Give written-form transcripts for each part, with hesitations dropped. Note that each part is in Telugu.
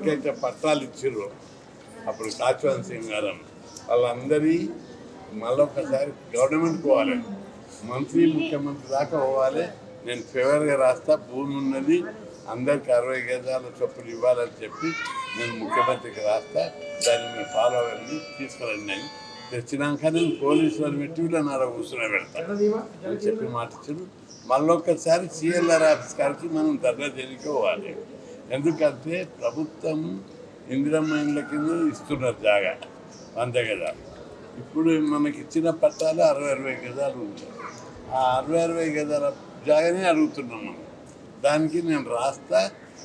ఎవరికైతే పట్టాలు ఇచ్చిర్రో అప్పుడు కాశీవన్ సింగ్ గారు వాళ్ళందరి మళ్ళొకసారి గవర్నమెంట్ పోవాలి, మంత్రి ముఖ్యమంత్రి దాకా పోవాలి. నేను ఫేవర్గా రాస్తా, భూమి ఉన్నది, అందరికి 60 గజాల చొప్పున ఇవ్వాలని చెప్పి నేను ముఖ్యమంత్రికి రాస్తా, దాన్ని మీరు ఫాలో అవ్వండి, తీసుకురండి అని తెచ్చినాక నేను పోలీసులను పెట్టి వీళ్ళని కూర్చుని పెడతాను అని చెప్పి మాట ఇచ్చారు. మళ్ళొక్కసారి సిఎల్ఆర్ ఆఫీస్ గారికి మనం ధర్నా చేయడానికి పోవాలి. ఎందుకంటే ప్రభుత్వం ఇందిరమ్మ ఇండ్ల కింద ఇస్తున్నారు జాగా 100 గజాలు. ఇప్పుడు మనకి ఇచ్చిన పట్టాలు 60 గజాలు ఉంటాయి. ఆ 60 గజాల జాగానే అడుగుతున్నాం మనం. దానికి నేను రాస్తా,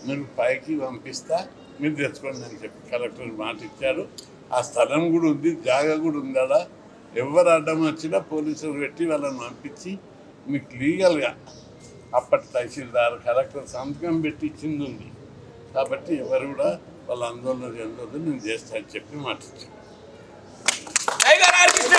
మీరు పైకి పంపిస్తా, మీరు తెచ్చుకోండి అని చెప్పి కలెక్టర్ మాట ఇచ్చారు. ఆ స్థలం కూడా ఉంది, జాగా కూడా ఉందా. ఎవరు అడ్డం వచ్చినా పోలీసులు పెట్టి వాళ్ళని పంపించి మీకు లీగల్గా అప్పటి తహసీల్దార్ కలెక్టర్ సంతకం పెట్టి ఇచ్చింది ఉంది. కాబట్టి ఎవరు కూడా వాళ్ళ ఆందోళన చెందొద్దు, నేను చేస్తా అని చెప్పి మాట ఇచ్చాను.